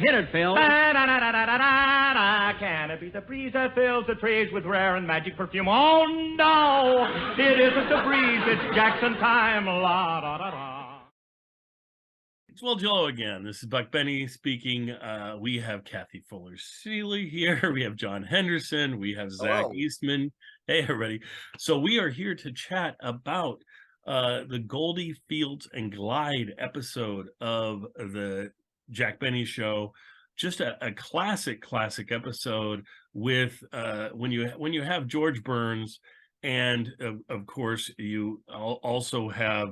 Hit it, Phil. Can it be the breeze that fills the trees with rare and magic perfume? Oh, no, it isn't the breeze. It's Jackson time. La, da, da, da. It's Will Jello again. This is Buck Benny speaking. We have Kathy Fuller-Seeley here. We have John Henderson. We have Zach Eastman. Hey, everybody. So we are here to chat about the Goldie, Fields, and Glide episode of the Jack Benny Show. Just a classic episode with when you have George Burns, and of course you also have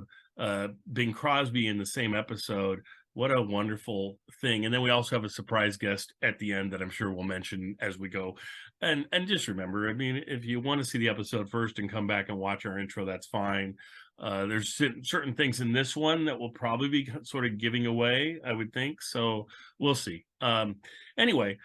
Bing Crosby in the same episode. What a wonderful thing. And then we also have a surprise guest at the end that I'm sure we'll mention as we go. And just remember, I mean, if you want to see the episode first and come back and watch our intro, that's fine. There's certain things in this one that will probably be sort of giving away, I would think. So we'll see. Anyway,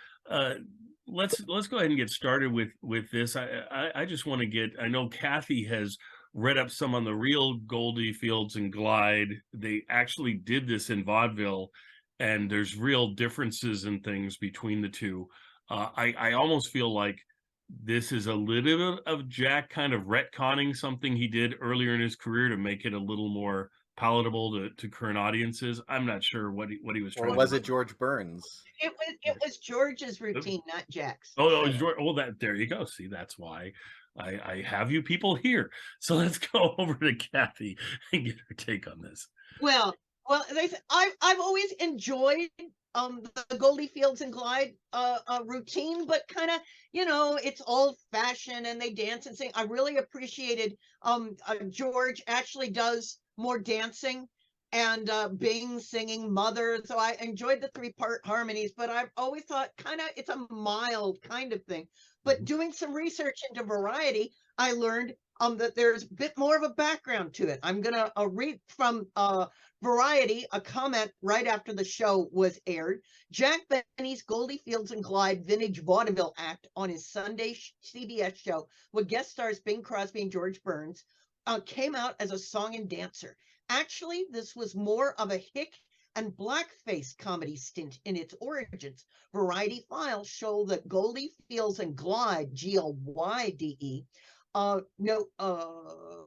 let's go ahead and get started with this. I just want to I know Kathy has read up some on the real Goldie, Fields, and Glide. They actually did this in vaudeville, and there's real differences in things between the two. I almost feel like this is a little bit of Jack kind of retconning something he did earlier in his career to make it a little more palatable to current audiences. I'm not sure what he was trying. Or was it George Burns? It was George's routine, not Jack's. Oh, it was George. Well, there you go. See, that's why I have you people here. So let's go over to Kathy and get her take on this. Well, I've always enjoyed the Goldie, Fields, and Glide routine, but kind of, it's old fashioned and they dance and sing. I really appreciated George actually does more dancing, and Bing singing Mother. So I enjoyed the 3-part harmonies, but I've always thought it's a mild kind of thing. But doing some research into Variety, I learned that there's a bit more of a background to it. I'm going to read from Variety, a comment right after the show was aired. Jack Benny's Goldie, Fields, and Glide Vintage Vaudeville Act on his Sunday CBS show with guest stars Bing Crosby and George Burns came out as a song and dancer. Actually, this was more of a hick and blackface comedy stint in its origins. Variety files show that Goldie, Fields, and Glide, Glyde,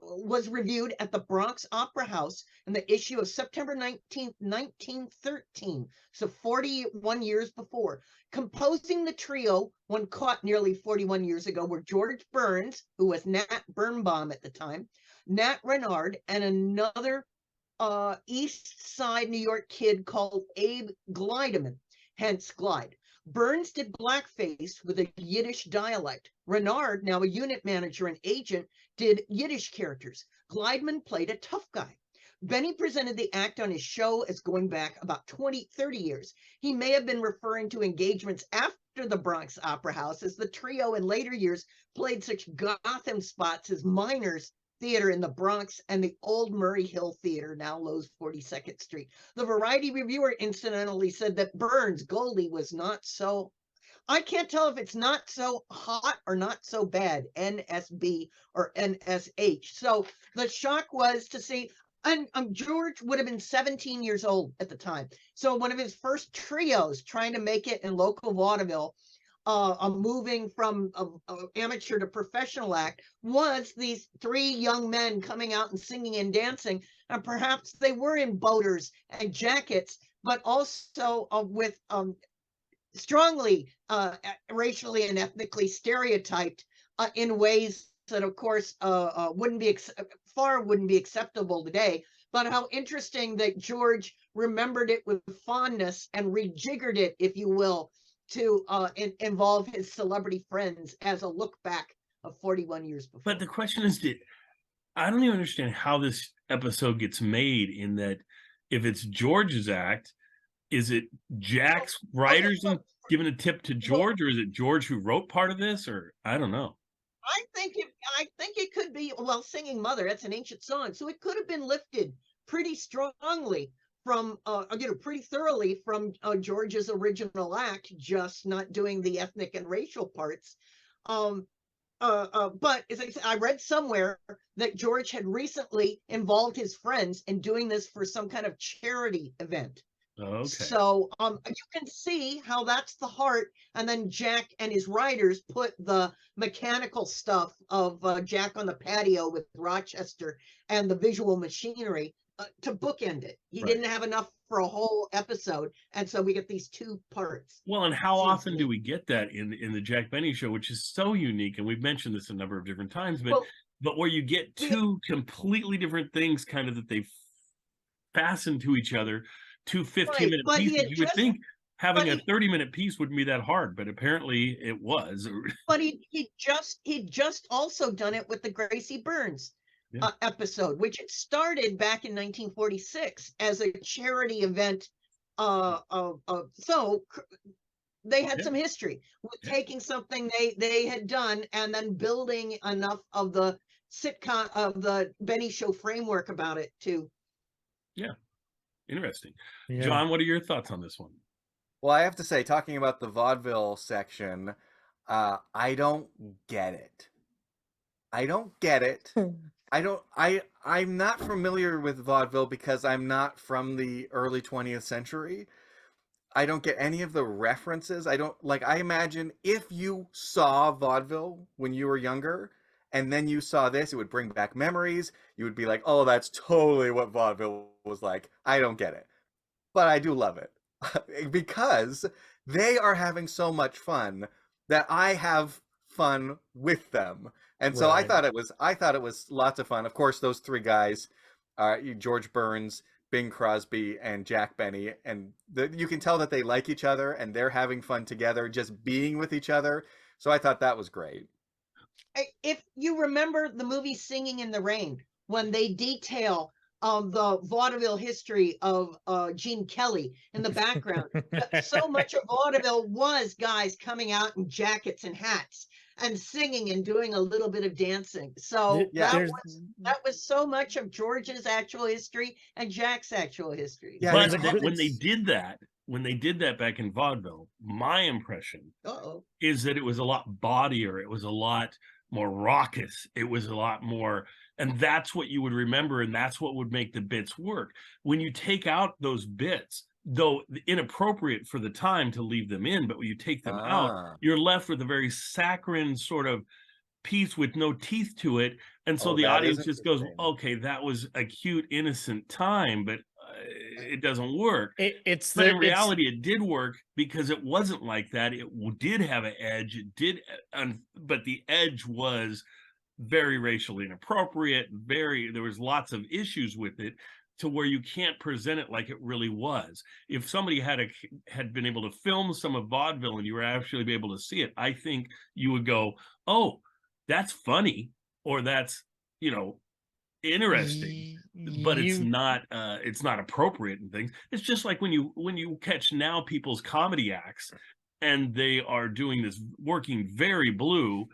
was reviewed at the Bronx Opera House in the issue of September 19th, 1913, so 41 years before. Composing the trio, when caught nearly 41 years ago, were George Burns, who was Nat Birnbaum at the time, Nat Renard, and another East Side New York kid called Abe Glideman, hence Glide. Burns did blackface with a Yiddish dialect. Renard, now a unit manager and agent, did Yiddish characters. Glideman played a tough guy. Benny presented the act on his show as going back about 30 years. He may have been referring to engagements after the Bronx Opera House, as the trio in later years played such Gotham spots as Miners Theater in the Bronx and the Old Murray Hill Theater, now Lowe's 42nd Street. The Variety reviewer incidentally said that Burns' Goldie was not so, I can't tell if it's not so hot or not so bad, NSB or NSH. So the shock was to see, and George would have been 17 years old at the time. So one of his first trios trying to make it in local vaudeville, moving from amateur to professional act, was these 3 young men coming out and singing and dancing, and perhaps they were in boaters and jackets, but also with strongly racially and ethnically stereotyped in ways that, of course, wouldn't be acceptable today. But how interesting that George remembered it with fondness and rejiggered it, if you will, to involve his celebrity friends as a look back of 41 years before. But the question is, I don't even understand how this episode gets made, in that if it's George's act, is it Jack's writers giving a tip to George, or is it George who wrote part of this, or I don't know. I think it could be, well, singing Mother, that's an ancient song, so it could have been lifted pretty strongly from pretty thoroughly from George's original act, just not doing the ethnic and racial parts. But as I said, I read somewhere that George had recently involved his friends in doing this for some kind of charity event. Okay. So you can see how that's the heart, and then Jack and his writers put the mechanical stuff of Jack on the patio with Rochester and the visual machinery to bookend it. He didn't have enough for a whole episode, and so we get these 2 parts. Well, and how often do we get that in the Jack Benny show, which is so unique, and we've mentioned this a number of different times, but where you get 2 completely different things kind of that they fasten to each other, 2 15-minute pieces. You would think having a 30-minute piece wouldn't be that hard, but apparently it was. But he'd just also done it with the Gracie Burns episode, which it started back in 1946 as a charity event. So they had some history with taking something they had done and then building enough of the sitcom of the Benny Show framework about it too. Yeah, interesting. John, what are your thoughts on this one? Well, I have to say, talking about the vaudeville section, I don't get it. I don't get it. I'm not familiar with vaudeville because I'm not from the early 20th century. I don't get any of the references. I imagine if you saw vaudeville when you were younger and then you saw this, it would bring back memories. You would be like, oh, that's totally what vaudeville was like. I don't get it. But I do love it because they are having so much fun that I have fun with them. And so I thought it was lots of fun. Of course, those 3 guys, George Burns, Bing Crosby, and Jack Benny, and you can tell that they like each other and they're having fun together, just being with each other. So I thought that was great. If you remember the movie Singing in the Rain, when they detail the vaudeville history of Gene Kelly in the background, so much of vaudeville was guys coming out in jackets and hats and singing and doing a little bit of dancing. So that was so much of George's actual history and Jack's actual history. Yeah, but when they did that back in vaudeville, my impression is that it was a lot bawdier. It was a lot more raucous. It was a lot more, and that's what you would remember, and that's what would make the bits work. When you take out those bits, though inappropriate for the time to leave them in, but when you take them out, you're left with a very saccharine sort of piece with no teeth to it, and so the audience just goes, okay, that was a cute, innocent time, but it doesn't work. But in reality, it did work because it wasn't like that. It did have an edge. It did, but the edge was very racially inappropriate. There was lots of issues with it, to where you can't present it like it really was. If somebody had been able to film some of vaudeville and you were actually be able to see it, I think you would go, oh, that's funny, or that's, interesting, but it's not appropriate and things. It's just like when you catch now people's comedy acts and they are doing this working very blue,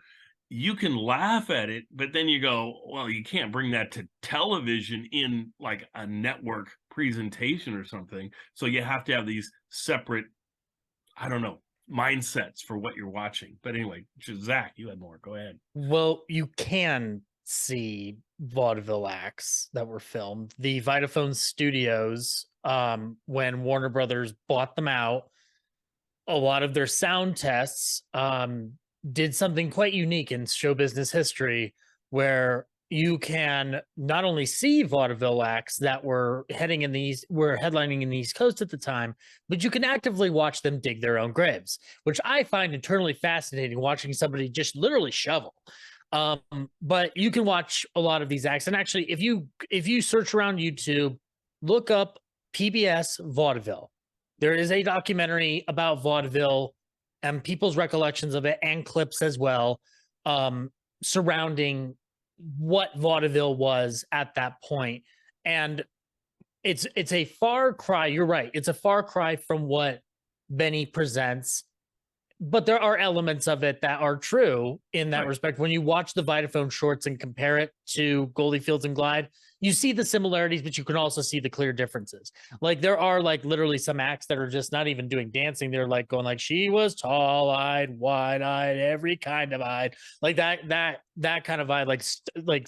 you can laugh at it, but then you go, well, you can't bring that to television in like a network presentation or something. So you have to have these separate, I don't know, mindsets for what you're watching. But anyway, Zach, you had more. Go ahead. Well, you can see vaudeville acts that were filmed. The Vitaphone Studios, when Warner Brothers bought them out, a lot of their sound tests did something quite unique in show business history, where you can not only see vaudeville acts that were headlining in the East Coast at the time, but you can actively watch them dig their own graves, which I find internally fascinating, watching somebody just literally shovel. But you can watch a lot of these acts, and actually, if you search around YouTube, look up PBS vaudeville, there is a documentary about vaudeville and people's recollections of it, and clips as well, surrounding what vaudeville was at that point. And it's a far cry. You're right. It's a far cry from what Benny presents, but there are elements of it that are true in that respect. When you watch the Vitaphone shorts and compare it to Goldie, Fields and Glide, you see the similarities, but you can also see the clear differences. Like there are like literally some acts that are just not even doing dancing. They're like going like, she was tall-eyed, wide-eyed, every kind of eyed, like that kind of vibe,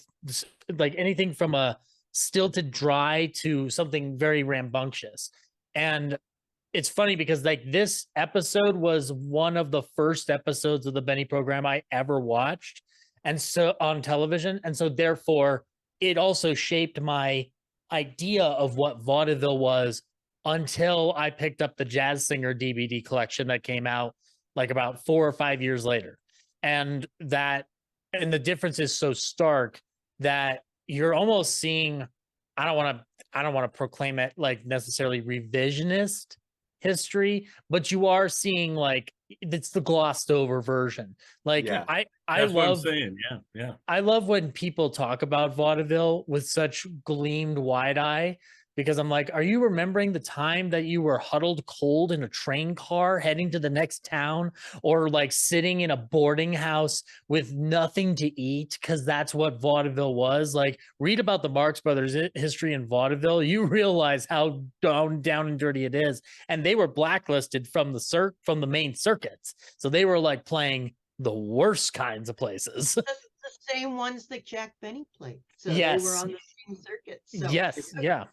like anything from a stilted dry to something very rambunctious. And it's funny because like this episode was one of the first episodes of the Benny program I ever watched, and so on television, and so therefore it also shaped my idea of what vaudeville was until I picked up the Jazz Singer DVD collection that came out like about 4 or 5 years later. And the difference is so stark that you're almost seeing, I don't want to proclaim it like necessarily revisionist history, but you are seeing like it's the glossed over version. Like Yeah. I That's what I'm love saying. Yeah. I love when people talk about vaudeville with such gleamed wide eye, because I'm like, are you remembering the time that you were huddled cold in a train car heading to the next town, or like sitting in a boarding house with nothing to eat? Because that's what vaudeville was. Like, read about the Marx Brothers history in vaudeville. You realize how down and dirty it is. And they were blacklisted from the main circuits. So they were like playing the worst kinds of places. The same ones that Jack Benny played. So Yes. they were on the same circuit. So Yes. Yeah.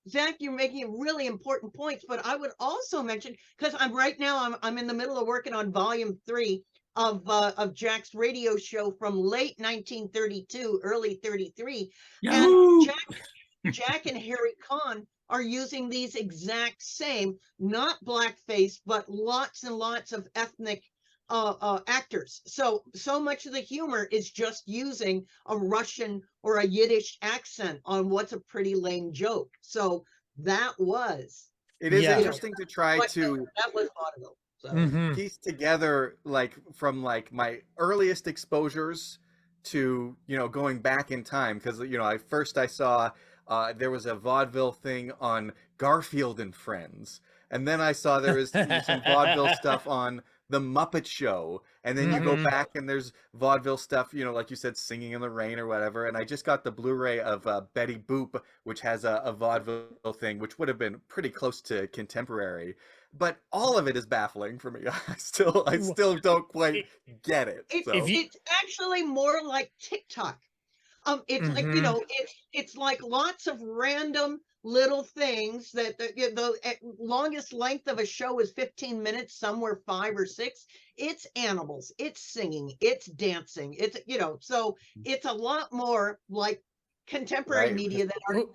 Zach, you're making really important points, but I would also mention, because I'm in the middle of working on volume 3 of Jack's radio show from late 1932, early 33, Yahoo! and Jack and Harry Kahn are using these exact same, not blackface, but lots and lots of ethnic actors. So much of the humor is just using a Russian or a Yiddish accent on what's a pretty lame joke. So that was It is Yeah. interesting to try but to that was vaudeville. So Mhm. piece together, like from like my earliest exposures to, you know, going back in time, because, you know, I saw there was a vaudeville thing on Garfield and Friends, and then I saw there was some vaudeville stuff on The Muppet Show, and then you go Mhm. back and there's vaudeville stuff, you know, like you said, Singing in the Rain or whatever. And I just got the Blu-ray of Betty Boop, which has a vaudeville thing, which would have been pretty close to contemporary. But all of it is baffling for me. I still don't quite get it. It, So. it's actually more like TikTok. It's like, you Mhm. know, it's like lots of random little things that the longest length of a show is 15 minutes, somewhere 5 or 6. It's animals, it's singing, it's dancing, it's, you know, so it's a lot more like contemporary Right. media Sure,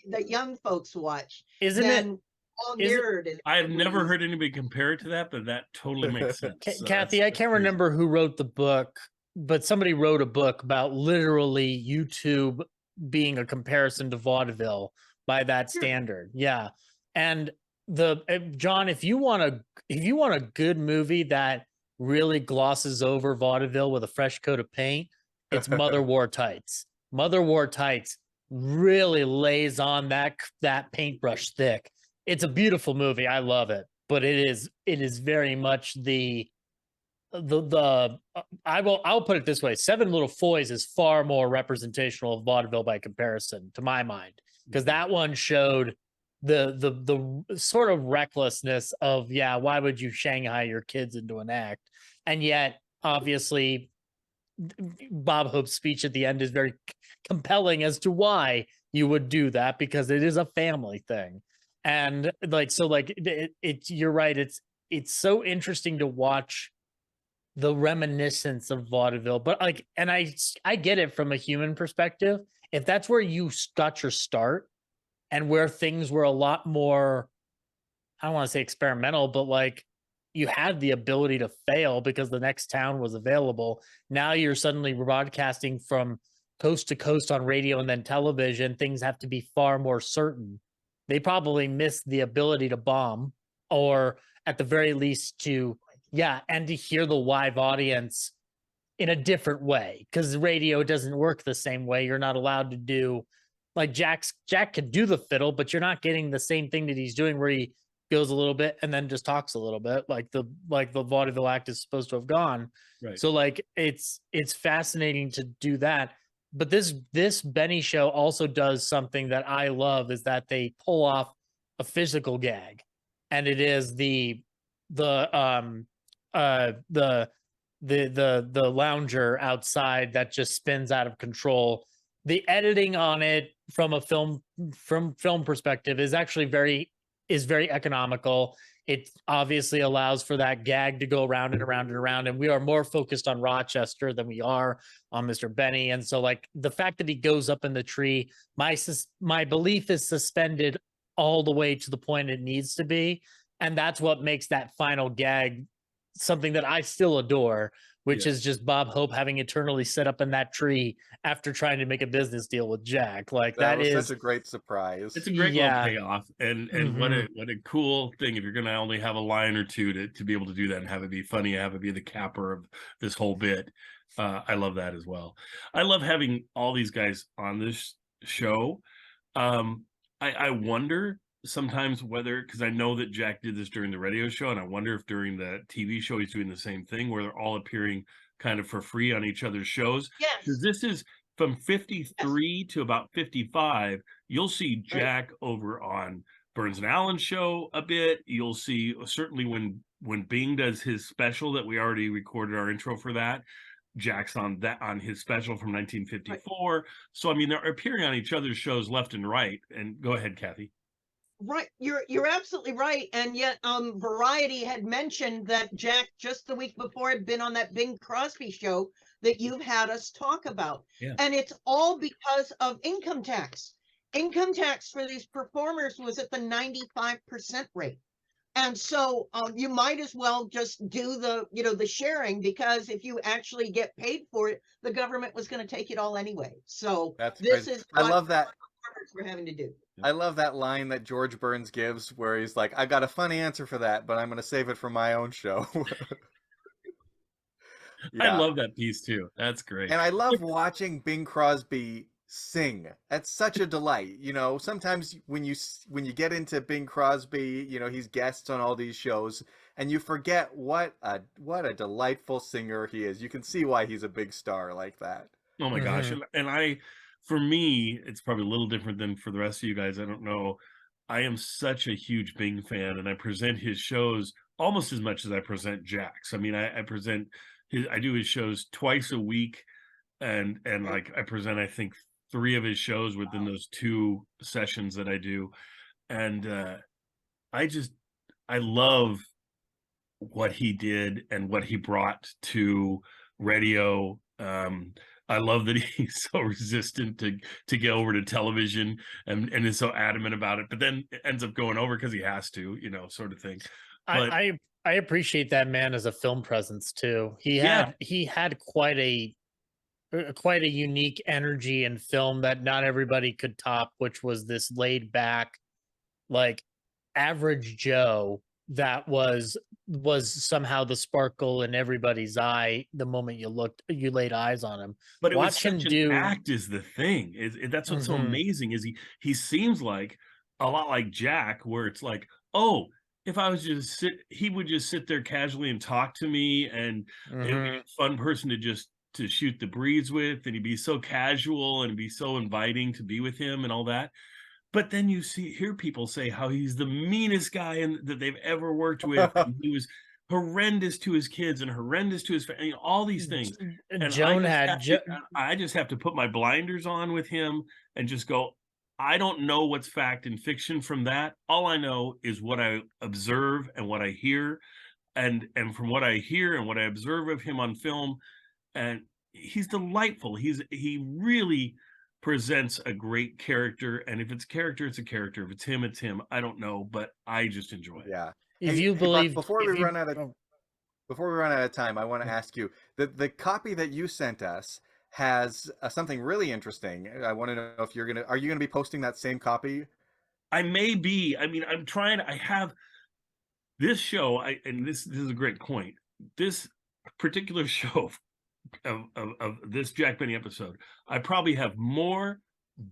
that young folks watch Isn't than it? all is it- nerd and I've never everybody's- heard anybody compare it to that, but that totally makes sense. So Kathy, that's I can't crazy. remember who wrote the book, but somebody wrote a book about literally YouTube being a comparison to vaudeville by that Sure. standard. Yeah. And John, if you want a good movie that really glosses over vaudeville with a fresh coat of paint, it's Mother Wore Tights. Mother Wore Tights really lays on that paintbrush thick. It's a beautiful movie. I love it, but it is very much I'll put it this way: Seven Little Foys is far more representational of vaudeville by comparison, to my mind, because that one showed the sort of recklessness of, yeah, why would you Shanghai your kids into an act? And yet obviously Bob Hope's speech at the end is very compelling as to why you would do that, because it is a family thing. And like, so like you're right, it's so interesting to watch the reminiscence of vaudeville, but like, and I get it from a human perspective. If that's where you got your start and where things were a lot more, I don't want to say experimental, but like you had the ability to fail because the next town was available. Now you're suddenly broadcasting from coast to coast on radio and then television. Things have to be far more certain. They probably missed the ability to bomb, or at the very least and to hear the live audience in a different way, because radio doesn't work the same way. You're not allowed to do, like, Jack could do the fiddle, but you're not getting the same thing that he's doing where he goes a little bit and then just talks a little bit like the vaudeville act is supposed to have gone. Right. So like it's fascinating to do that. But this Benny show also does something that I love, is that they pull off a physical gag, and it is the lounger outside that just spins out of control. The editing on it from film perspective is actually very is very economical. It obviously allows for that gag to go around and around and around. And we are more focused on Rochester than we are on Mr. Benny. And so like the fact that he goes up in the tree, my belief is suspended all the way to the point it needs to be. And that's what makes that final gag something that I still adore, which is just Bob Hope having eternally sit up in that tree after trying to make a business deal with Jack. Like That was is such a great surprise. It's a great little payoff, and what a cool thing if you're going to only have a line or two to be able to do that and have it be funny, have it be the capper of this whole bit. I love that as well. I love having all these guys on this show. I wonder sometimes whether, because I know that Jack did this during the radio show, and I wonder if during the TV show he's doing the same thing where they're all appearing kind of for free on each other's shows. Yes. Because this is from 53 to about 55. You'll see Jack over on Burns and Allen's show a bit. You'll see certainly when Bing does his special that we already recorded our intro for that. Jack's on his special from 1954. Right. So I mean they're appearing on each other's shows left and right. And go ahead, Kathy. Right, you're absolutely right, and yet Variety had mentioned that Jack just the week before had been on that Bing Crosby show that you've had us talk about, and it's all because of income tax. Income tax for these performers was at the 95% rate, and so you might as well just do the sharing, because if you actually get paid for it, the government was going to take it all anyway. So this is I love that we're having to do. I love that line that George Burns gives where he's like, I got a funny answer for that, but I'm going to save it for my own show. I love that piece too. That's great. And I love watching Bing Crosby sing. That's such a delight. You know, sometimes when you get into Bing Crosby, you know, he's guests on all these shows and you forget what a delightful singer he is. You can see why he's a big star like that. Oh my gosh. And for me, it's probably a little different than for the rest of you guys. I don't know. I am such a huge Bing fan, and I present his shows almost as much as I present Jack's. I mean, I do his shows twice a week, and like I present, I think 3 of his shows within those 2 sessions that I do. And I love what he did and what he brought to radio. I love that he's so resistant to get over to television and is so adamant about it, but then it ends up going over because he has to, you know, sort of thing. But, I appreciate that man as a film presence too. He had quite a unique energy in film that not everybody could top, which was this laid back, like average Joe that was somehow the sparkle in everybody's eye the moment you laid eyes on him. But watch him do act is the thing. That's what's so amazing is he seems like a lot like Jack, where it's like, oh, if I was just he would just sit there casually and talk to me, and it would be a fun person to shoot the breeze with, and he'd be so casual and be so inviting to be with him and all that. But then you hear people say how he's the meanest guy that they've ever worked with. And he was horrendous to his kids and horrendous to his family, all these things. And I just have to put my blinders on with him and just go, I don't know what's fact and fiction from that. All I know is what I observe and what I hear. And from what I hear and what I observe of him on film, and he's delightful. He really presents a great character, and if it's character, it's a character. If it's him, it's him. I don't know, but I just enjoy it. Yeah. If you believe, before we run out of time, I want to ask you the copy that you sent us has something really interesting. I want to know if are you gonna be posting that same copy? I may be. I mean, I'm trying. I have this show. And this is a great point. This particular show of this Jack Benny episode, I probably have more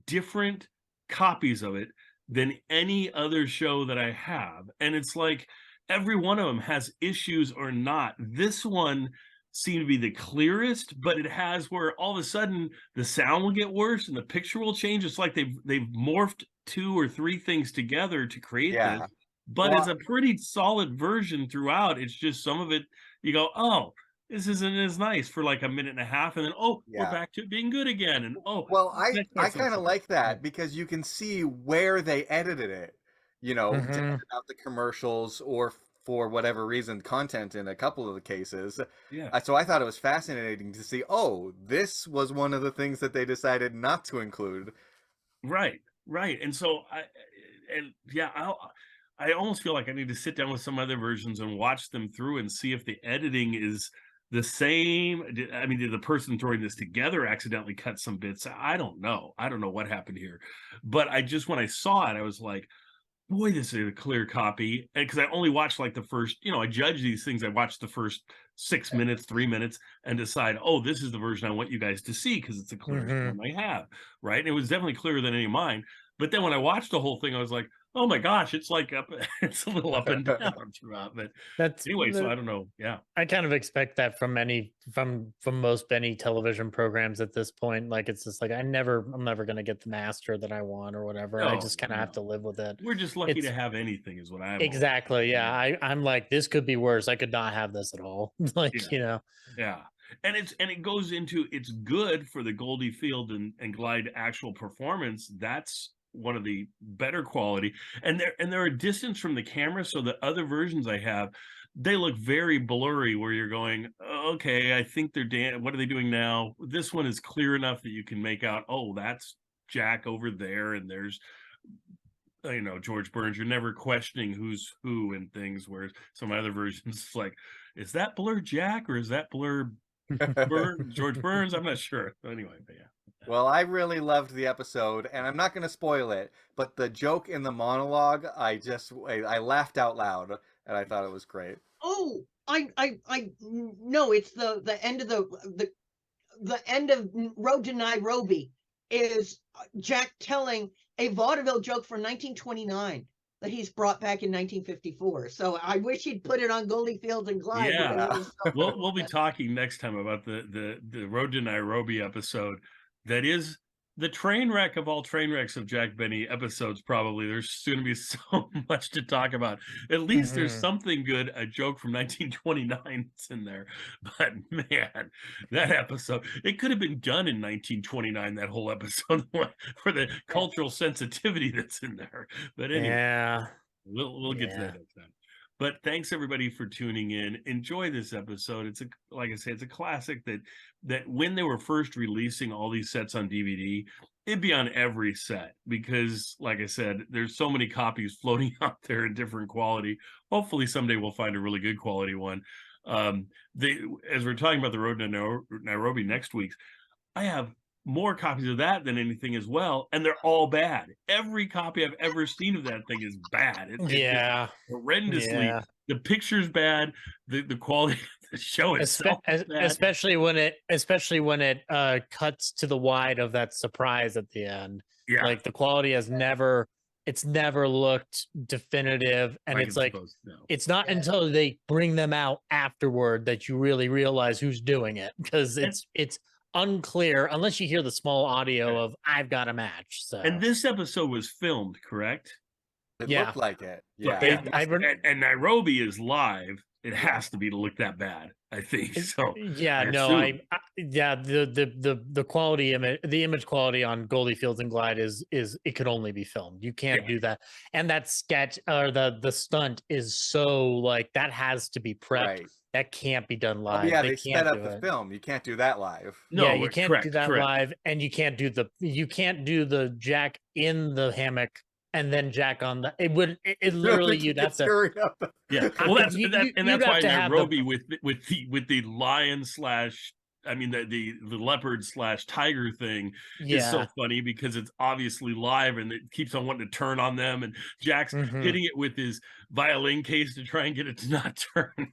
different copies of it than any other show that I have, and it's like every one of them has issues or not. This one seemed to be the clearest, but it has where all of a sudden the sound will get worse and the picture will change. It's like they've morphed 2 or 3 things together to create this, but it's a pretty solid version throughout. It's just some of it you go, oh, this isn't as nice for like a minute and a half, and then we're back to it being good again. And I kind of like that because you can see where they edited it. to edit out the commercials or for whatever reason content in a couple of the cases. Yeah. So I thought it was fascinating to see, oh, this was one of the things that they decided not to include. Right. And so I almost feel like I need to sit down with some other versions and watch them through and see if the editing is the same. I mean, did the person throwing this together accidentally cut some bits? I don't know. I don't know what happened here. But when I saw it, I was like, boy, this is a clear copy. And because I only watched like the first, I judge these things. I watch the first 6 minutes, 3 minutes, and decide, oh, this is the version I want you guys to see because it's the clearest one I have. Right. And it was definitely clearer than any of mine. But then when I watched the whole thing, I was like, oh my gosh, it's like it's a little up and down throughout. But anyway, so I don't know. Yeah. I kind of expect that from most Benny television programs at this point. Like, it's just like, I'm never going to get the master that I want or whatever. I just kind of have to live with it. We're just lucky to have anything is what I'm exactly. Yeah. I'm like, this could be worse. I could not have this at all. Yeah. And it goes into, it's good for the Goldie Field and Glide actual performance. That's one of the better quality, and they're a distance from the camera, so the other versions I have, they look very blurry, where you're going, okay, I think they're what are they doing now? This one is clear enough that you can make out, oh, that's Jack over there, and there's George Burns. You're never questioning who's who and things, whereas some other versions, it's like, is that blur Jack or is that blur George Burns? I'm not sure. Anyway, but yeah. Well, I really loved the episode, and I'm not going to spoil it, but the joke in the monologue, I laughed out loud, and I thought it was great. Oh, I no, it's the end of the end of Road to Nairobi is Jack telling a vaudeville joke from 1929 that he's brought back in 1954. So I wish he'd put it on Goldie Fields and Glide. Yeah, we'll be talking next time about the Road to Nairobi episode. That is the train wreck of all train wrecks of Jack Benny episodes, probably. There's going to be so much to talk about. At least there's something good, a joke from 1929 that's in there. But man, that episode, it could have been done in 1929, that whole episode, for the cultural sensitivity that's in there. But anyway, we'll get to that next time. But thanks everybody for tuning in. Enjoy this episode. Like I say, it's a classic that when they were first releasing all these sets on DVD, it'd be on every set because, like I said, there's so many copies floating out there in different quality. Hopefully someday we'll find a really good quality one. As we're talking about the Road to Nairobi next week, I have more copies of that than anything as well, and they're all bad. Every copy I've ever seen of that thing is bad. It's horrendously. Yeah. The picture's bad. The quality of the show itself is bad. especially when it cuts to the wide of that surprise at the end. Yeah, like the quality has never looked definitive, and it's not until they bring them out afterward that you really realize who's doing it, because it's unclear unless you hear the small audio of "I've got a match." So, and this episode was filmed, correct? It looked like it. Yeah, and Nairobi is live. It has to be to look that bad, I think. So the quality the image quality on Goldie Fields and Glide is it could only be filmed. You can't do that, and that sketch or the stunt is so like that has to be prepped. Right. That can't be done live. Oh, yeah, they sped up the film. You can't do that live. No, you can't do that live, and you can't do the Jack in the hammock and then Jack on the. It literally you'd have to. Yeah, well, that's why Nairobi with the lion slash. I mean the leopard slash tiger thing is so funny because it's obviously live and it keeps on wanting to turn on them, and Jack's hitting it with his violin case to try and get it to not turn.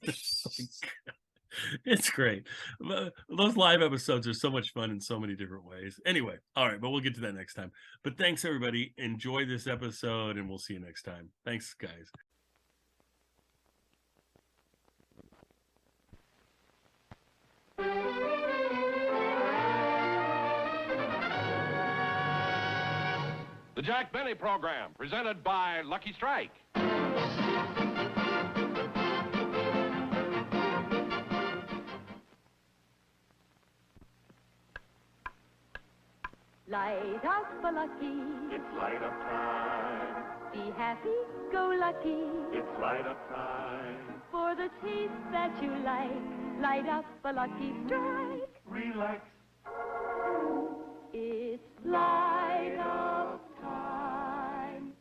It's great. Those live episodes are so much fun in so many different ways. Anyway, all right, but we'll get to that next time. But thanks everybody. Enjoy this episode and we'll see you next time. Thanks, guys. The Jack Benny Program, presented by Lucky Strike. Light up for Lucky. It's light up time. Be happy, go lucky. It's light up time. For the taste that you like, light up a Lucky Strike. Relax. It's light up time.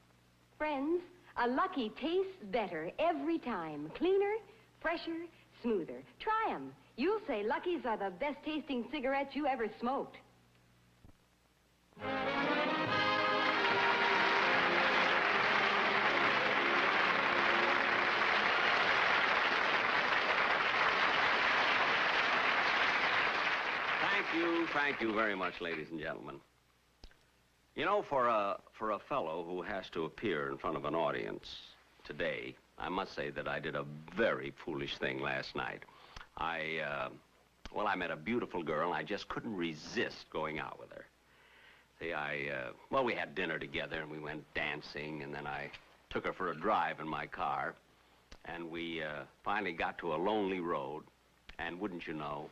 Friends, a Lucky tastes better every time. Cleaner, fresher, smoother. Try 'em. You'll say Lucky's are the best tasting cigarettes you ever smoked. Thank you very much, ladies and gentlemen. You know, for a fellow who has to appear in front of an audience today, I must say that I did a very foolish thing last night. I met a beautiful girl, and I just couldn't resist going out with her. See, we had dinner together, and we went dancing, and then I took her for a drive in my car, and we finally got to a lonely road, and wouldn't you know,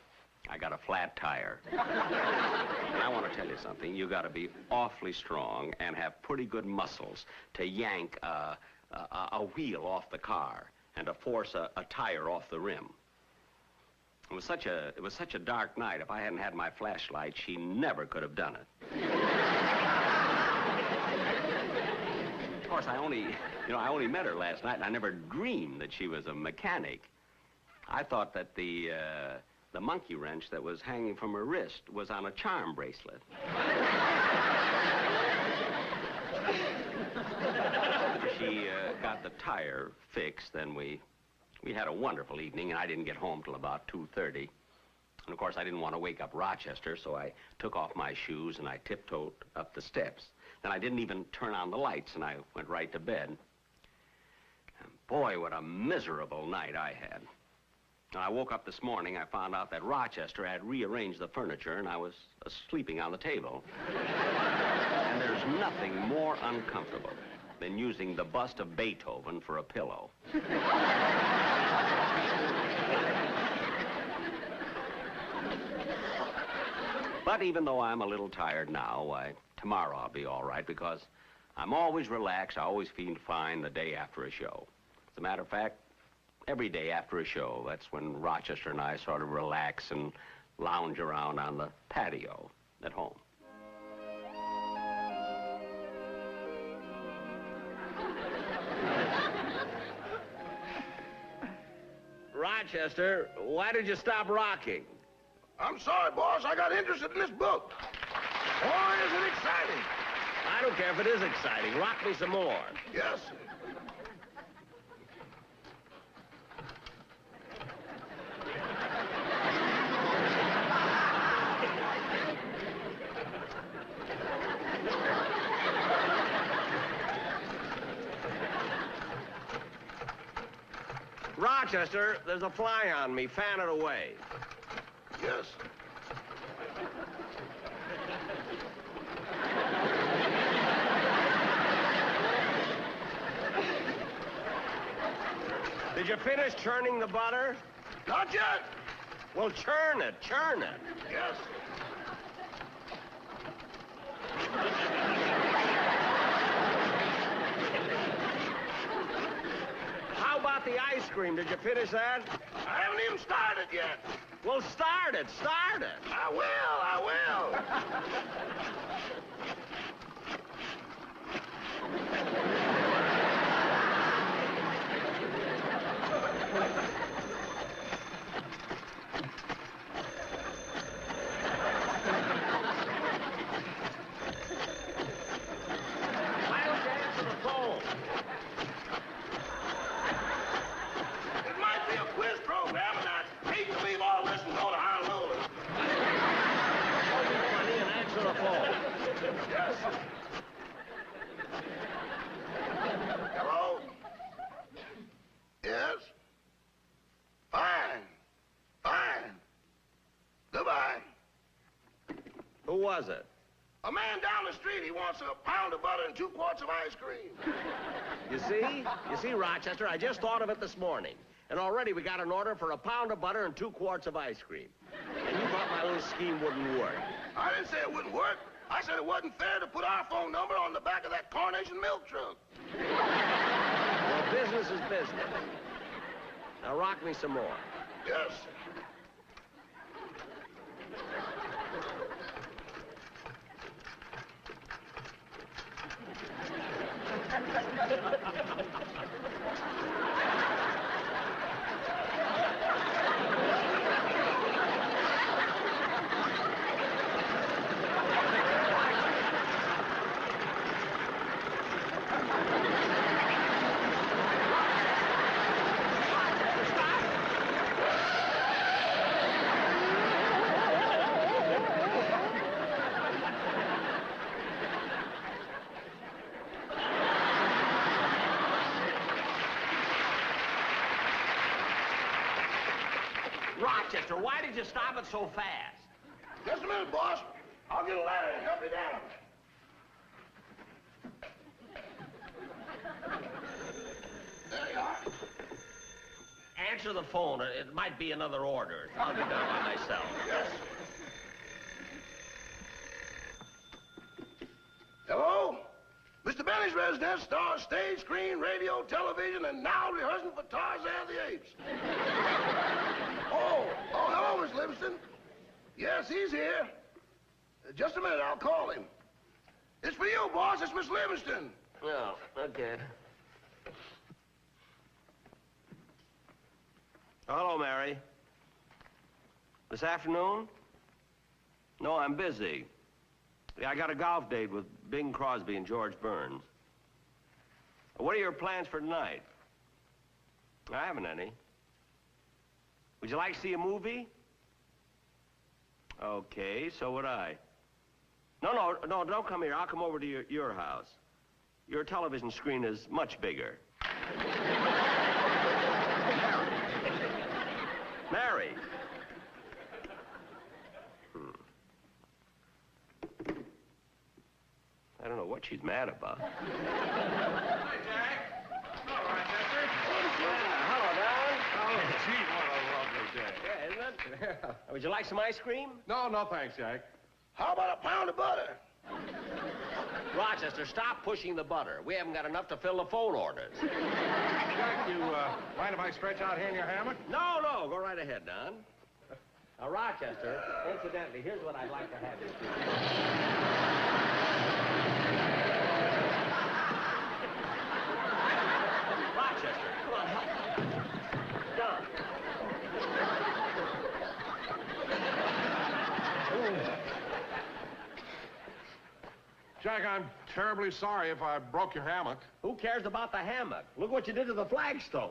I got a flat tire. And I want to tell you something. You got to be awfully strong and have pretty good muscles to yank a wheel off the car and to force a tire off the rim. It was such a dark night. If I hadn't had my flashlight, she never could have done it. Of course, I only met her last night, and I never dreamed that she was a mechanic. I thought that the monkey wrench that was hanging from her wrist was on a charm bracelet. She got the tire fixed, then we had a wonderful evening, and I didn't get home till about 2:30. And of course, I didn't want to wake up Rochester, so I took off my shoes and I tiptoed up the steps. Then I didn't even turn on the lights, and I went right to bed. And boy, what a miserable night I had. When I woke up this morning, I found out that Rochester had rearranged the furniture, and I was sleeping on the table. And there's nothing more uncomfortable than using the bust of Beethoven for a pillow. But even though I'm a little tired now, tomorrow I'll be all right, because I'm always relaxed. I always feel fine the day after a show. As a matter of fact, every day after a show, that's when Rochester and I sort of relax and lounge around on the patio at home. Rochester, why did you stop rocking? I'm sorry, boss. I got interested in this book. Boy, is it exciting. I don't care if it is exciting. Rock me some more. Yes. Rochester, there's a fly on me. Fan it away. Yes. Did you finish churning the butter? Not yet. Well, churn it. Yes. How about the ice cream? Did you finish that? I haven't even started yet. Well, start it. I will. Why don't you answer the phone? It might be a quiz program, and I hate to leave all this and go to Honolulu. Money and answer the phone. Yes. Hello? Yes? Fine. Goodbye. Who was it? A man down the street, he wants a pound of butter and 2 quarts of ice cream. You see, Rochester, I just thought of it this morning. And already we got an order for a pound of butter and 2 quarts of ice cream. And you thought my little scheme wouldn't work. I didn't say it wouldn't work. I said it wasn't fair to put our phone number on the back of that Carnation milk truck. Well, business is business. Now rock me some more. Yes. Rochester, why did you stop it so fast? Just a minute, boss. I'll get a ladder and help you down. There you are. Answer the phone. It might be another order. I'll be done by myself. Yes. Hello? Mr. Benny's residence stars stage, screen, radio, television, and now rehearsing for Tarzan the Apes. Oh, hello, Miss Livingston. Yes, he's here. Just a minute, I'll call him. It's for you, boss. It's Miss Livingston. Oh, okay. Hello, Mary. This afternoon? No, I'm busy. Yeah, I got a golf date with Bing Crosby and George Burns. What are your plans for tonight? I haven't any. Would you like to see a movie? Okay, so would I. No, don't come here. I'll come over to your house. Your television screen is much bigger. Mary. I don't know what she's mad about. Hi, Jack. Hello, Rochester. Hello, Don. Oh, gee, what a lovely day. Yeah, isn't it? Would you like some ice cream? No, thanks, Jack. How about a pound of butter? Rochester, stop pushing the butter. We haven't got enough to fill the phone orders. Jack, you mind if I stretch out here in your hammock? No, go right ahead, Don. Now, Rochester, incidentally, here's what I'd like to have you do. Rochester, come on, help. Don. Jack, I'm terribly sorry if I broke your hammock. Who cares about the hammock? Look what you did to the flagstone.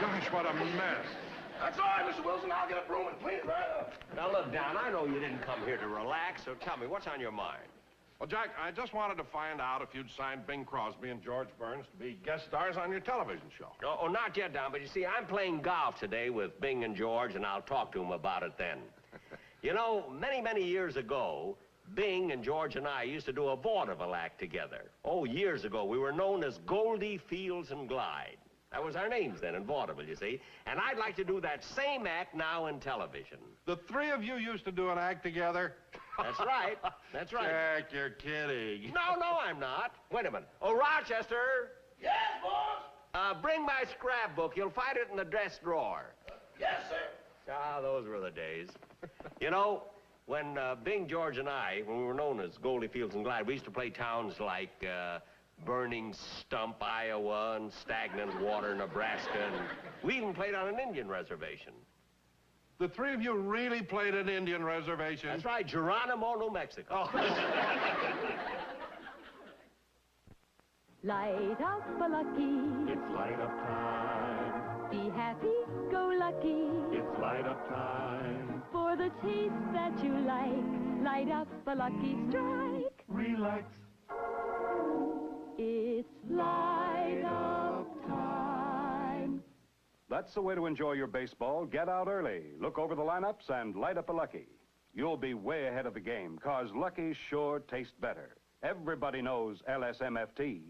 Gosh, what a mess. That's all right, Mr. Wilson. I'll get a broom and clean it right up. Now, look, Don, I know you didn't come here to relax, so tell me, what's on your mind? Well, Jack, I just wanted to find out if you'd signed Bing Crosby and George Burns to be guest stars on your television show. Oh, not yet, Don, but you see, I'm playing golf today with Bing and George, and I'll talk to them about it then. You know, many years ago, Bing and George and I used to do a vaudeville act together. Oh, years ago, we were known as Goldie, Fields, and Glide. That was our names then in vaudeville, you see. And I'd like to do that same act now in television. The three of you used to do an act together? That's right. That's right. Jack, you're kidding. No, I'm not. Wait a minute. Oh, Rochester, Yes, boss? bring my scrapbook. You'll find it in the desk drawer. Yes, sir. Ah, those were the days. You know, when Bing, George, and I, when we were known as Goldie, Fields, and Glide, we used to play towns like Burning Stump, Iowa, and Stagnant Water, Nebraska, and we even played on an Indian reservation. The three of you really played an Indian reservation? That's right, Geronimo, New Mexico. Light up a lucky. It's light up time. Be happy, go lucky. It's light up time. For the taste that you like, light up a lucky strike. Relax. It's light up time. That's the way to enjoy your baseball. Get out early, look over the lineups, and light up a Lucky. You'll be way ahead of the game, cause Lucky's sure taste better. Everybody knows LSMFT.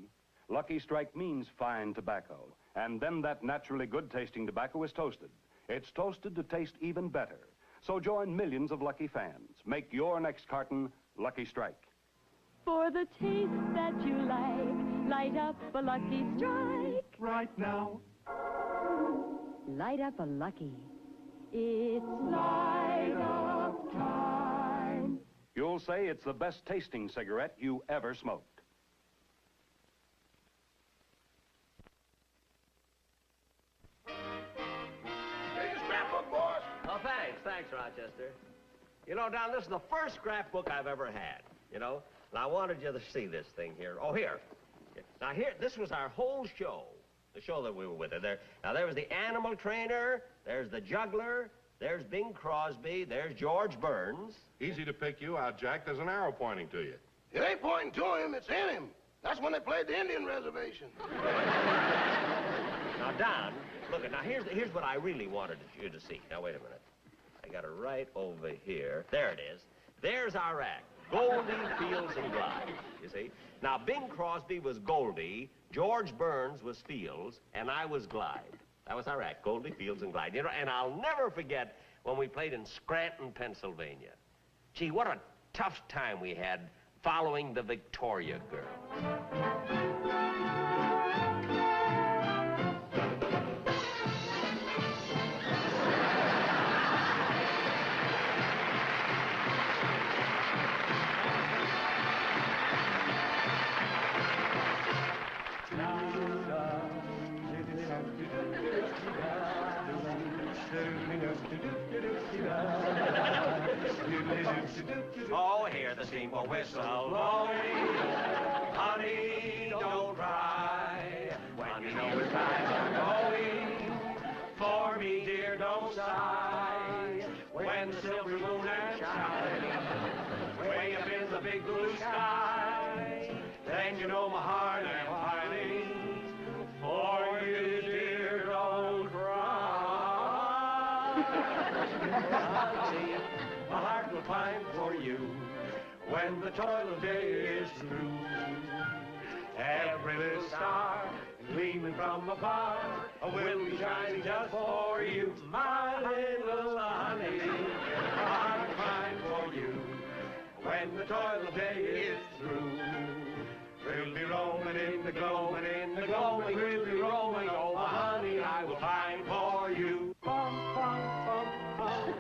Lucky Strike means fine tobacco. And then that naturally good-tasting tobacco is toasted. It's toasted to taste even better. So join millions of Lucky fans. Make your next carton Lucky Strike. For the taste that you like, light up a Lucky Strike. Right now. Light up a Lucky. It's light up time. You'll say it's the best tasting cigarette you ever smoked. Here's your scrapbook, boss. Oh, thanks, Rochester. You know, Don, this is the first scrapbook I've ever had, you know? And I wanted you to see this thing here. Oh, here. Now, here, this was our whole show, the show that we were with. Now, there was the animal trainer, there's the juggler, there's Bing Crosby, there's George Burns. Easy to pick you out, Jack. There's an arrow pointing to you. It ain't pointing to him, it's in him. That's when they played the Indian reservation. Now, Don, look, now, here's what I really wanted you to see. Now, wait a minute. I got it right over here. There it is. There's our act. Goldie, Fields, and Glide, you see? Now, Bing Crosby was Goldie, George Burns was Fields, and I was Glide. That was our act, Goldie, Fields, and Glide. You know, and I'll never forget when we played in Scranton, Pennsylvania. Gee, what a tough time we had following the Victoria girl. Oh, hear the steamboat whistle blowing. Honey, don't cry. When you know it's time are going. For me, dear, don't sigh. When the silver moon and shine, way up in the big blue sky, then you know my heart am pining. For you, dear, don't cry. I'll see you. My heart will pine for you when the toil of day is through. Every little star gleaming from afar will be shining just for you, my little honey. My heart will pine for you when the toil of day is through. We'll be roaming in the gloaming, we'll be roaming, oh my honey, I will pine for you. Bum, bum, bum, bum.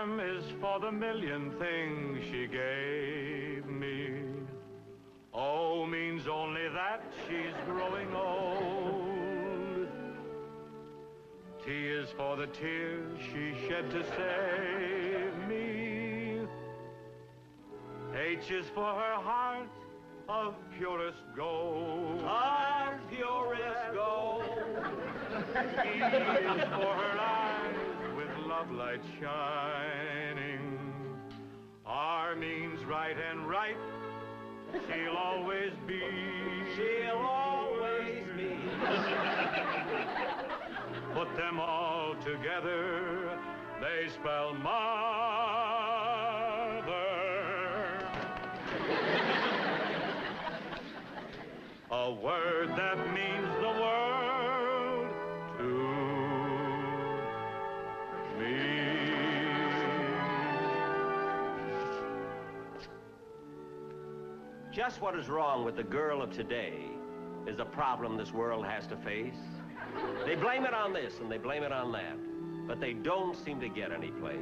M is for the million things she gave me. O means only that she's growing old. T is for the tears she shed to save me. H is for her heart of purest gold. Our purest gold. E is for her eyes with love light shining. R means right and right. She'll always be. She'll always be. Put them all together, they spell mother. A word that means the world to me. Just what is wrong with the girl of today is a problem this world has to face. They blame it on this and they blame it on that, but they don't seem to get any place.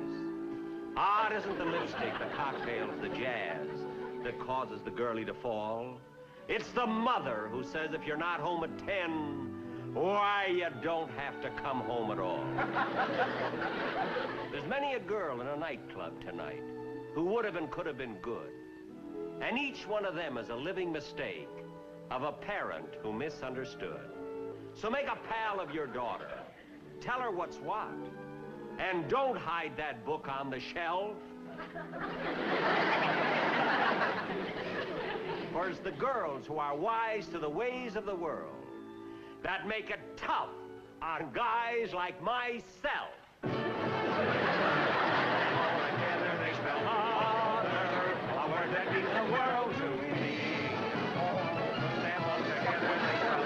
Ah, it isn't the lipstick, the cocktails, the jazz that causes the girlie to fall. It's the mother who says if you're not home at 10, why, you don't have to come home at all. There's many a girl in a nightclub tonight who would have and could have been good, And each one of them is a living mistake of a parent who misunderstood. So make a pal of your daughter. Tell her what's what. And don't hide that book on the shelf. For it's the girls who are wise to the ways of the world that make it tough on guys like myself. Together they spell mother, a word that means the world to me. Them all together they spell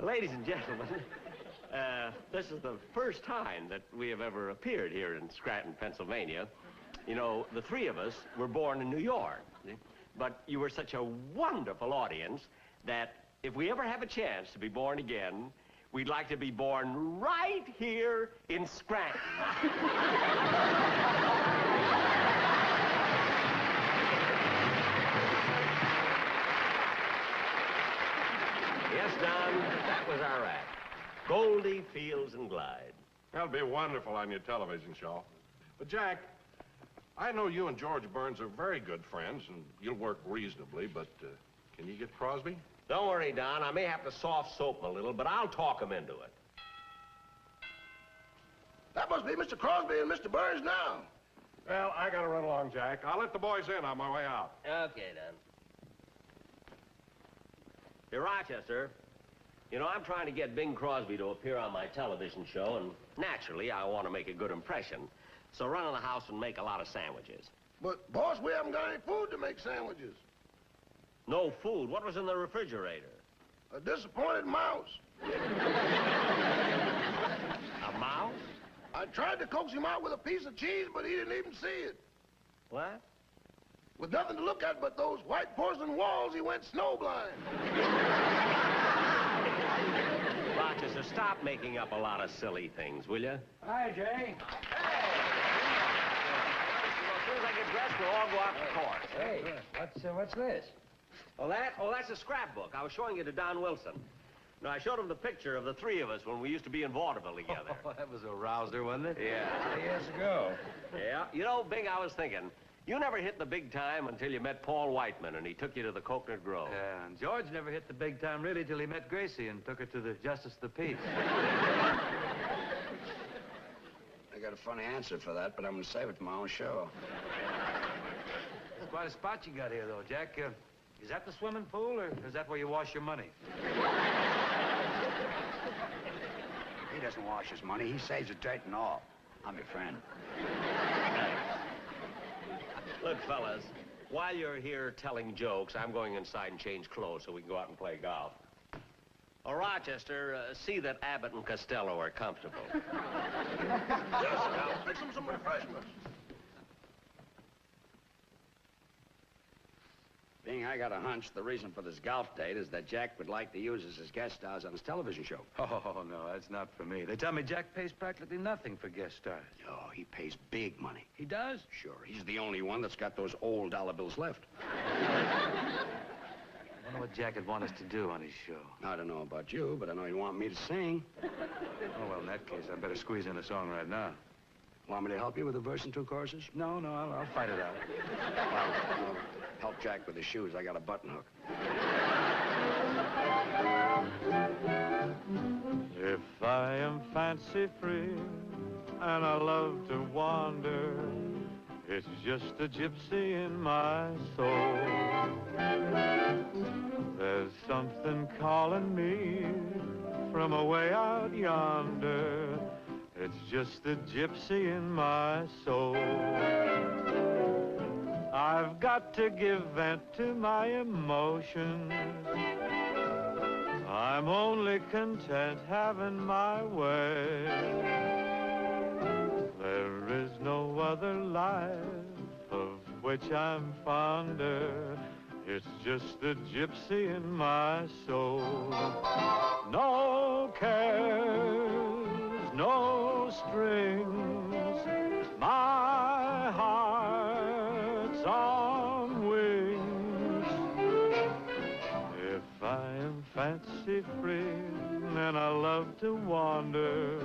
Ladies and gentlemen, this is the first time that we have ever appeared here in Scranton, Pennsylvania. You know, the three of us were born in New York, but you were such a wonderful audience that if we ever have a chance to be born again, we'd like to be born right here in Scranton. Yes, Don, that was our act. Goldie, Fields, and Glide. That'll be wonderful on your television show. But, Jack, I know you and George Burns are very good friends, and you'll work reasonably, but can you get Crosby? Don't worry, Don. I may have to soft soap him a little, but I'll talk him into it. That must be Mr. Crosby and Mr. Burns now. Well, I gotta run along, Jack. I'll let the boys in on my way out. Okay, Don. Hey, Rochester, you know, I'm trying to get Bing Crosby to appear on my television show, and naturally, I want to make a good impression. So run in the house and make a lot of sandwiches. But, boss, we haven't got any food to make sandwiches. No food? What was in the refrigerator? A disappointed mouse. A mouse? I tried to coax him out with a piece of cheese, but he didn't even see it. What? With nothing to look at but those white porcelain walls, he went snowblind. Rochester, stop making up a lot of silly things, will you? Hi, Jay. Hey! As soon as I get dressed, we'll all go out to court. Hey, what's this? Oh, that's a scrapbook. I was showing it to Don Wilson. No, I showed him the picture of the three of us when we used to be in vaudeville together. Oh, that was a rouser, wasn't it? Yeah. 20 years ago. Yeah. You know, Bing, I was thinking, you never hit the big time until you met Paul Whiteman and he took you to the Coconut Grove. Yeah, and George never hit the big time, really, till he met Gracie and took her to the Justice of the Peace. I got a funny answer for that, but I'm going to save it for my own show. It's quite a spot you got here, though, Jack. Is that the swimming pool, or is that where you wash your money? He doesn't wash his money. He saves it dirt and all. I'm your friend. Look, fellas, while you're here telling jokes, I'm going inside and change clothes so we can go out and play golf. Oh, Rochester, see that Abbott and Costello are comfortable. Yes, I'll fix him some refreshments. Bing, I got a hunch the reason for this golf date is that Jack would like to use us as guest stars on his television show. Oh, no, that's not for me. They tell me Jack pays practically nothing for guest stars. Oh, he pays big money. He does? Sure, he's the only one that's got those old dollar bills left. I wonder what Jack would want us to do on his show. I don't know about you, but I know he'd want me to sing. Oh, well, in that case, I better squeeze in a song right now. Want me to help you with a verse and two choruses? No, I'll fight it out. Well, help Jack with his shoes. I got a button hook. If I am fancy-free and I love to wander, it's just a gypsy in my soul. There's something calling me from away out yonder. It's just the gypsy in my soul. I've got to give vent to my emotions. I'm only content having my way. There is no other life of which I'm fonder. It's just the gypsy in my soul. No cares, no strings, my heart's on wings. If I am fancy-free and I love to wander,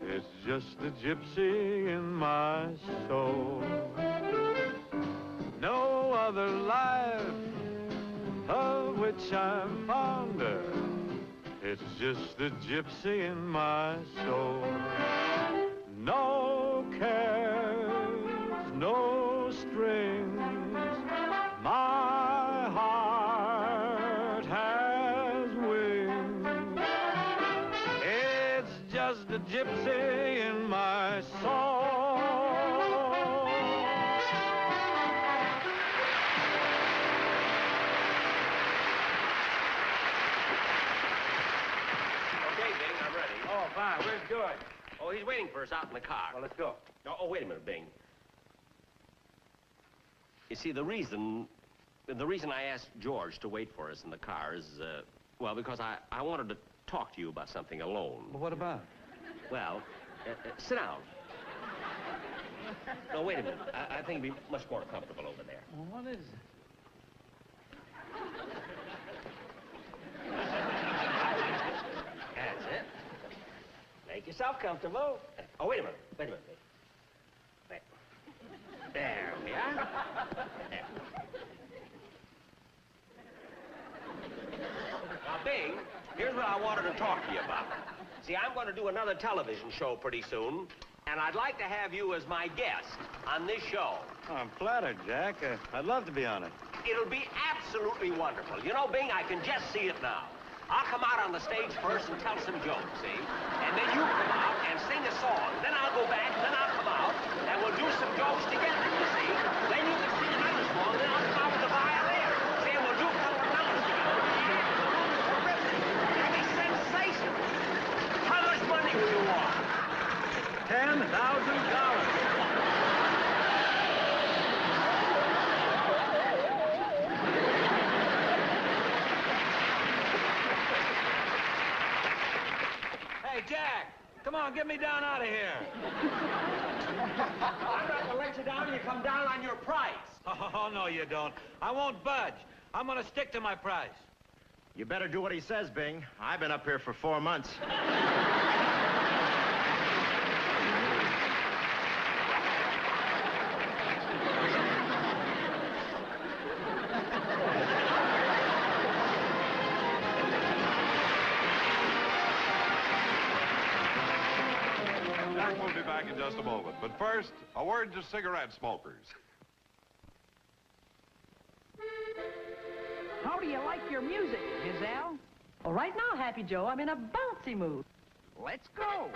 it's just the gypsy in my soul. No other life of which I'm fonder. It's just the gypsy in my soul. No cares, no strings, my heart has wings. It's just the gypsy in my soul. Fine, where's George? Oh, he's waiting for us out in the car. Well, let's go. Oh, wait a minute, Bing. You see, the reason I asked George to wait for us in the car is, well, because I wanted to talk to you about something alone. Well, what about? Well, sit down. No, wait a minute. I think it'd be much more comfortable over there. Well, what is it? That's it. Make yourself comfortable. Oh, wait a minute. Wait. There we are. There. Now, Bing, here's what I wanted to talk to you about. See, I'm going to do another television show pretty soon, and I'd like to have you as my guest on this show. Oh, I'm flattered, Jack. I'd love to be on it. It'll be absolutely wonderful. You know, Bing, I can just see it now. I'll come out on the stage first and tell some jokes, see? And then you come out and sing a song. Then I'll go back, and then I'll come out, and we'll do some jokes together, you see? Then you can sing another song, then I'll come out with the violin. See, and we'll do a couple of numbers together. Terrific. It'll be sensational. How much money will you want? $10,000. Hey, Jack, come on, get me down out of here. I'm not going to let you down. You come down on your price. Oh, no, you don't. I won't budge. I'm going to stick to my price. You better do what he says, Bing. I've been up here for 4 months. We'll be back in just a moment. But first, a word to cigarette smokers. How do you like your music, Giselle? Well, right now, Happy Joe, I'm in a bouncy mood. Let's go.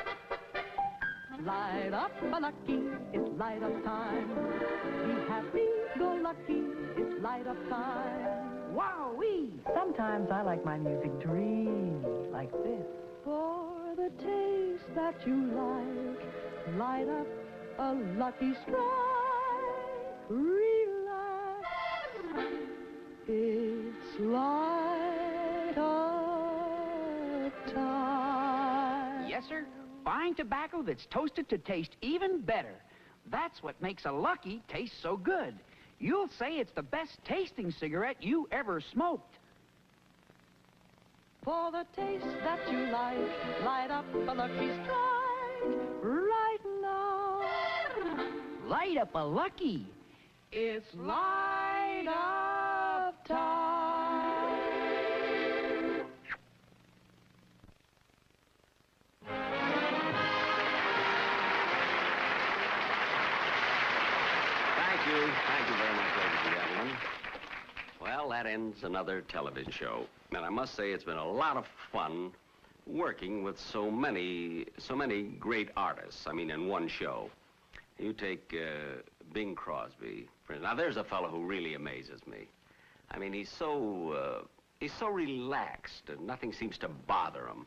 Light up, my lucky, it's light up time. Be happy, go lucky, it's light up time. Wow-wee! Sometimes I like my music dreamy, like this. For the taste that you like, light up a lucky strike. Relax. It's light of time. Yes, sir. Fine tobacco that's toasted to taste even better. That's what makes a Lucky taste so good. You'll say it's the best tasting cigarette you ever smoked. For the taste that you like, light up a Lucky Strike right now. Light up a Lucky. It's light of time. Thank you. Thank you very much, ladies and gentlemen. Well, that ends another television show. And I must say it's been a lot of fun working with so many great artists, I mean, in one show. You take Bing Crosby. Now, there's a fellow who really amazes me. I mean, he's so relaxed and nothing seems to bother him.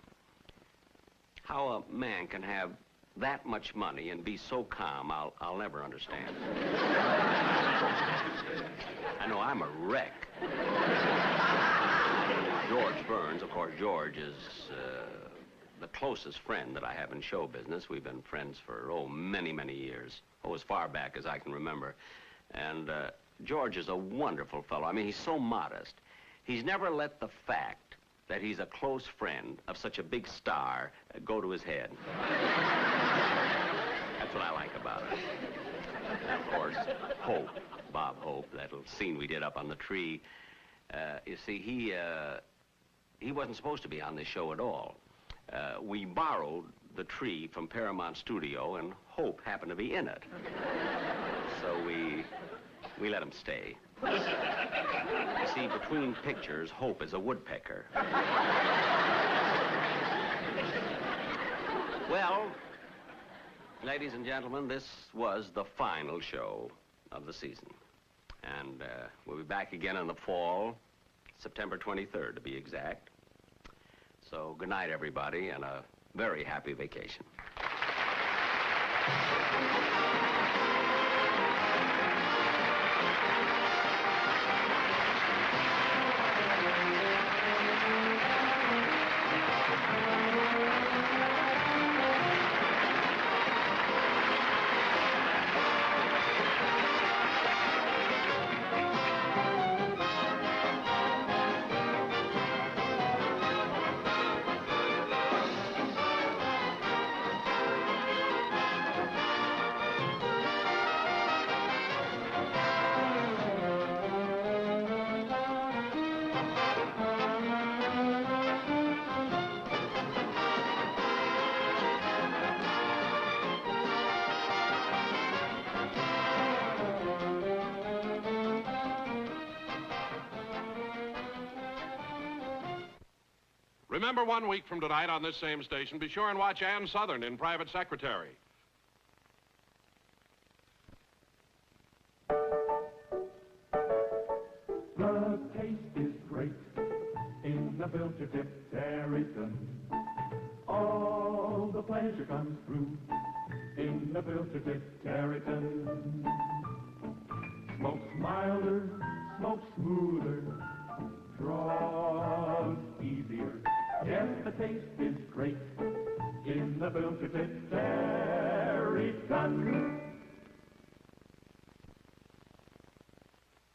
How a man can have that much money and be so calm, I'll never understand. I know I'm a wreck. George Burns, of course, George is the closest friend that I have in show business. We've been friends for, many, many years. As far back as I can remember. And George is a wonderful fellow. I mean, he's so modest. He's never let the fact that he's a close friend of such a big star go to his head. That's what I like about it. And of course, Hope, Bob Hope, that little scene we did up on the tree. You see, he wasn't supposed to be on this show at all. We borrowed the tree from Paramount Studio, and Hope happened to be in it. So we let him stay. You see, between pictures, Hope is a woodpecker. Well, ladies and gentlemen, this was the final show of the season. And we'll be back again in the fall, September 23rd to be exact. So good night, everybody, and a very happy vacation. Remember, 1 week from tonight on this same station, be sure and watch Ann Southern in Private Secretary. The taste is great in the filter tip Terryton. All the pleasure comes through in the filter tip Terryton. Smokes milder, smokes smoother, draws easier. Yes, the taste is great in the filter tip Terryton.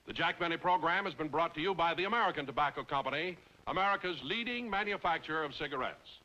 The Jack Benny program has been brought to you by the American Tobacco Company, America's leading manufacturer of cigarettes.